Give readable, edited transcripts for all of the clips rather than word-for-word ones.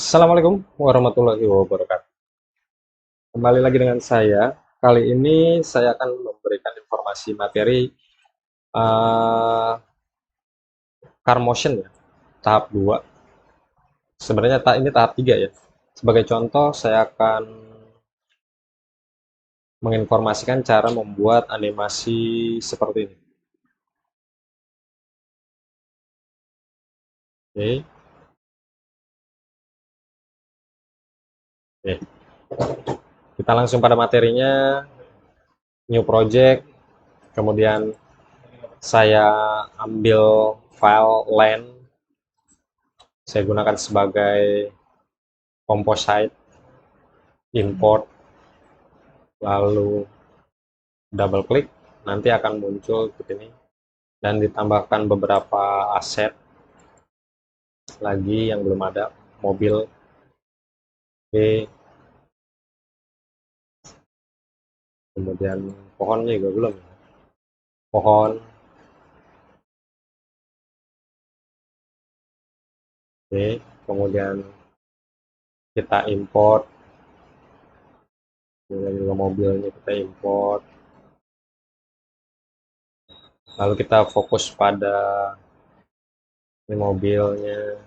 Assalamualaikum warahmatullahi wabarakatuh. Kembali lagi dengan saya. Kali ini saya akan memberikan informasi materi uh, car motion ya, tahap 2. Sebenarnya ini tahap 3 ya. Sebagai contoh, saya akan menginformasikan cara membuat animasi seperti ini. Oke, oke. Kita langsung pada materinya, new project, kemudian saya ambil file land, saya gunakan sebagai composite, import, lalu double klik, nanti akan muncul seperti ini dan ditambahkan beberapa aset lagi yang belum ada, mobil, kemudian pohonnya juga belum, pohon, kemudian kita import, kemudian juga mobilnya kita import, lalu kita fokus pada ini mobilnya,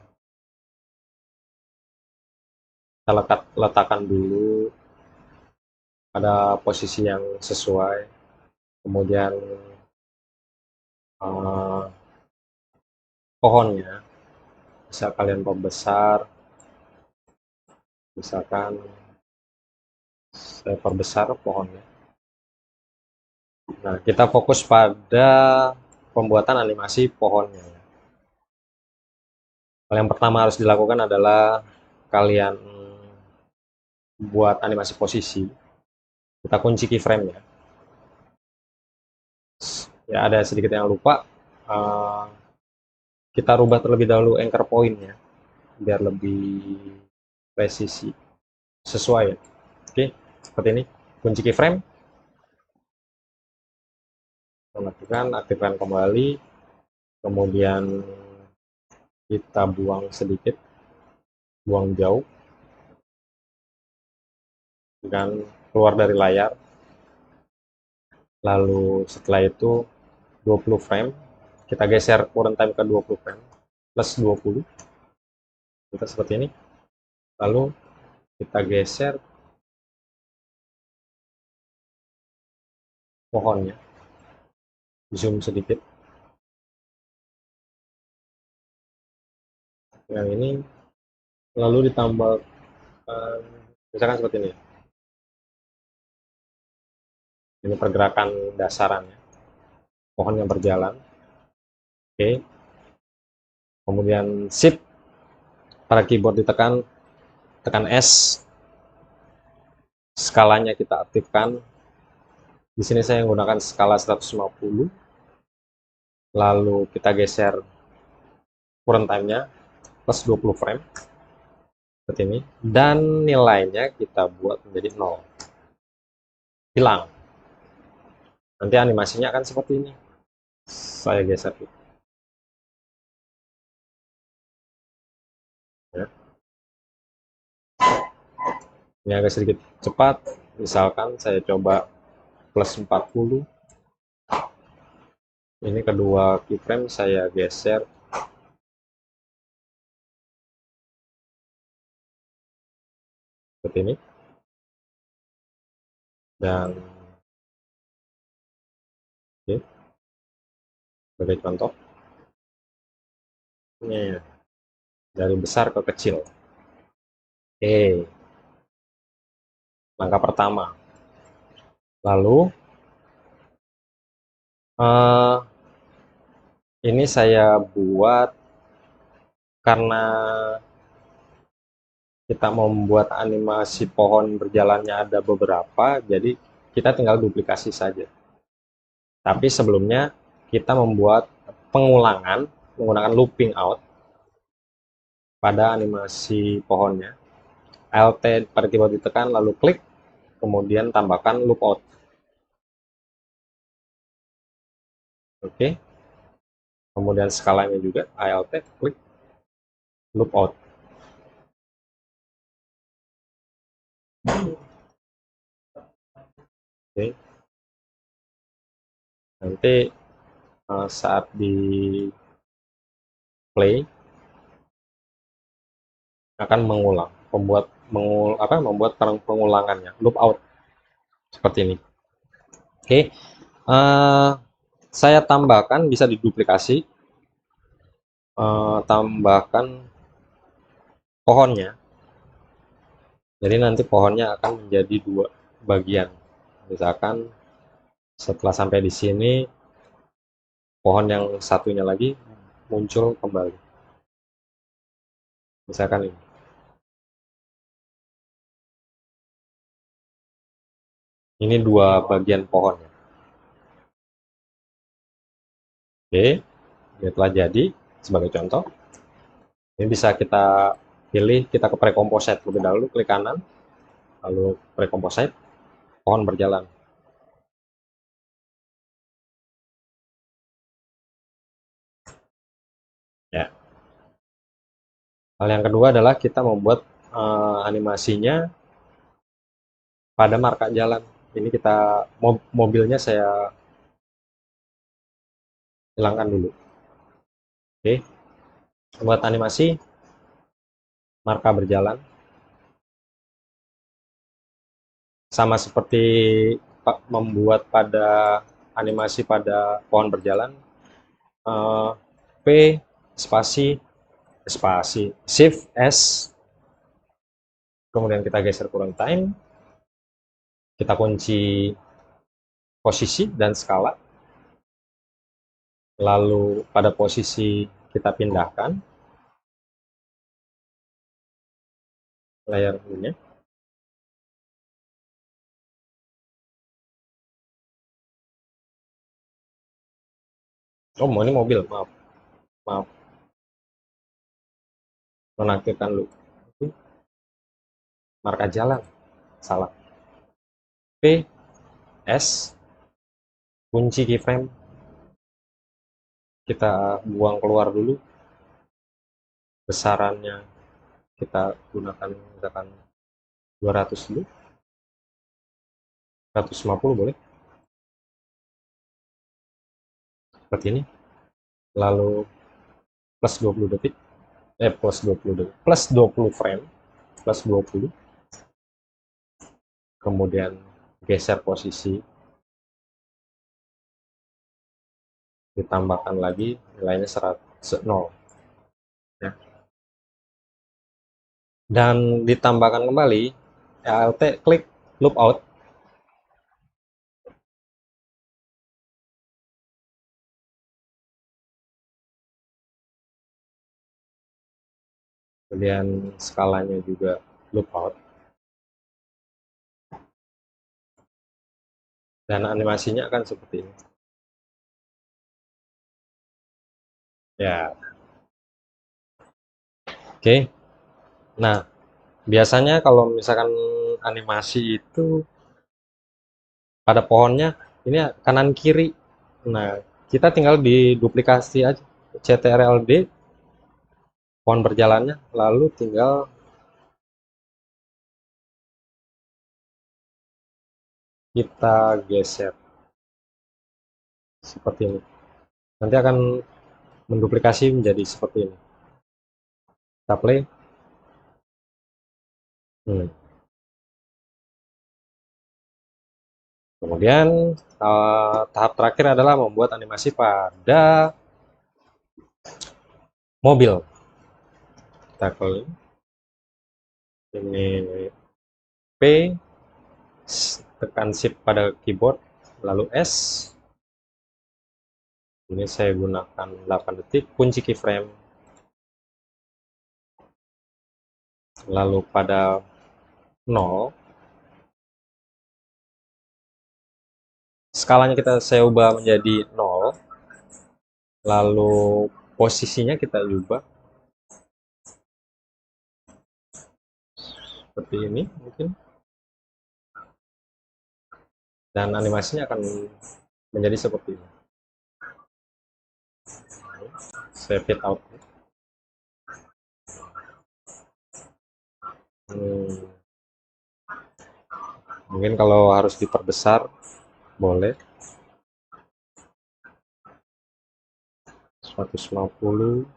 kita letakkan dulu pada posisi yang sesuai, kemudian uh, pohonnya bisa kalian perbesar, misalkan saya perbesar pohonnya. Nah, kita fokus pada pembuatan animasi pohonnya. Hal yang pertama harus dilakukan adalah kalian buat animasi posisi. Kita kunci keyframe-nya. Ya, ada sedikit yang lupa. Kita rubah terlebih dahulu anchor point-nya biar lebih presisi, sesuai ya. Oke, seperti ini. Kunci keyframe. Lakukan, aktifkan kembali. Kemudian kita buang sedikit, buang jauh, dan keluar dari layar. Lalu setelah itu 20 frame, kita geser current time ke 20 frame, plus 20, kita seperti ini. Lalu kita geser pohonnya, zoom sedikit. Yang ini, lalu ditambah, misalkan seperti ini. Ini pergerakan dasarannya, pohon yang berjalan. Oke. Kemudian shift pada keyboard ditekan, tekan S, skalanya kita aktifkan. Di sini saya menggunakan skala 150. Lalu kita geser current time-nya plus 20 frame seperti ini, dan nilainya kita buat menjadi 0, hilang. Nanti animasinya akan seperti ini. Saya geser ya. Ini agak sedikit cepat, misalkan saya coba plus 40. Ini kedua keyframe saya geser seperti ini, dan oke, sebagai contoh ini dari besar ke kecil. Oke, langkah pertama. Lalu ini saya buat karena kita membuat animasi pohon berjalannya ada beberapa, jadi kita tinggal duplikasi saja. Tapi sebelumnya kita membuat pengulangan menggunakan looping out pada animasi pohonnya. Alt pada keyboard ditekan, lalu klik, kemudian tambahkan loop out. Oke. Kemudian skalanya juga Alt klik, loop out. Oke. Nanti saat di play akan mengulang, membuat pengulangannya, loop out seperti ini. Oke, saya tambahkan, bisa diduplikasi, tambahkan pohonnya. Jadi nanti pohonnya akan menjadi dua bagian. Misalkan setelah sampai di sini, pohon yang satunya lagi muncul kembali. Misalkan ini. Ini dua bagian pohonnya. Oke, ini telah jadi sebagai contoh. Ini bisa kita pilih, kita ke precomposite lebih dahulu, klik kanan, lalu precomposite, pohon berjalan. Ya. Hal yang kedua adalah kita membuat animasinya pada marka jalan. Ini kita mobilnya saya hilangkan dulu. Oke, buat animasi marka berjalan sama seperti membuat pada animasi pada pohon berjalan. P spasi shift S, kemudian kita geser kurang time, kita kunci posisi dan skala, lalu pada posisi kita pindahkan layar ini. Oh, ini mobil, maaf, menaktifkan dulu. Marka jalan, salah. P S, kunci keyframe, kita buang keluar dulu, besarannya kita gunakan misalkan 200 dulu, 150 boleh, seperti ini, lalu plus 20 detik, plus 20 detik, plus 20 frame, plus 20, kemudian geser posisi, ditambahkan lagi nilainya 0, ya. Dan ditambahkan kembali Alt klik loop out, kemudian skalanya juga loop out, dan animasinya akan seperti ini, ya. Oke, nah biasanya kalau misalkan animasi itu pada pohonnya ini kanan kiri, nah kita tinggal diduplikasi aja CTRL D pohon berjalannya, lalu tinggal kita geser seperti ini, nanti akan menduplikasi menjadi seperti ini. Kita play. Kemudian tahap terakhir adalah membuat animasi pada mobil. Kita klik ini P, tekan shift pada keyboard, lalu S. Ini saya gunakan 8 detik, kunci keyframe, lalu pada 0, skalanya saya ubah menjadi 0, lalu posisinya kita ubah seperti ini mungkin, dan animasinya akan menjadi seperti ini. Saya fade out. Mungkin kalau harus diperbesar boleh 150,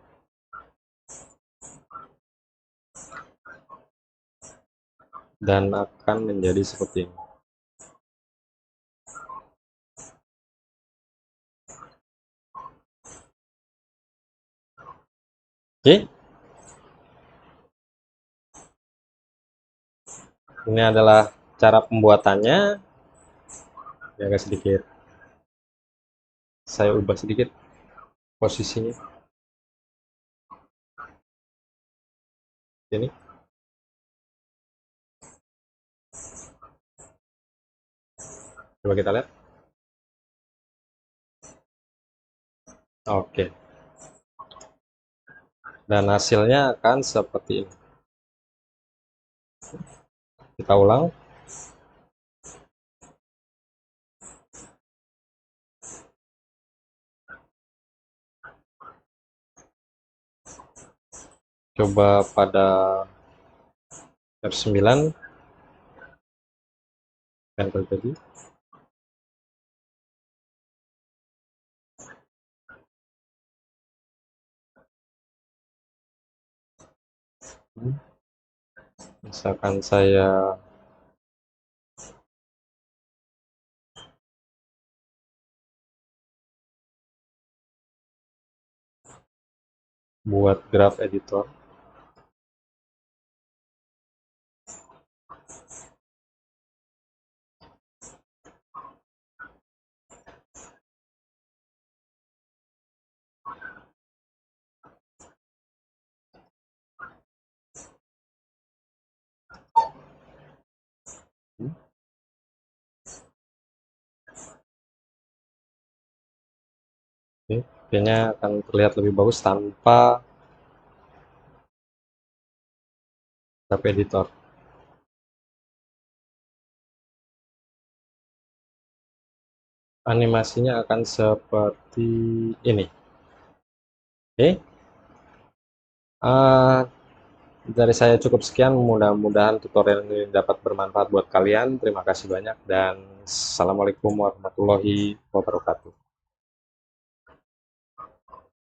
dan akan menjadi seperti ini. Oke, ini adalah cara pembuatannya. Ya, agak sedikit saya ubah sedikit posisinya ini. Coba kita lihat. Oke, dan hasilnya akan seperti ini. Kita ulang. Coba pada F9 yang terjadi. Misalkan saya buat graph editor. Oke, kayaknya akan terlihat lebih bagus tanpa graph editor. Animasinya akan seperti ini. Oke, dari saya cukup sekian. Mudah-mudahan tutorial ini dapat bermanfaat buat kalian. Terima kasih banyak dan assalamualaikum warahmatullahi wabarakatuh.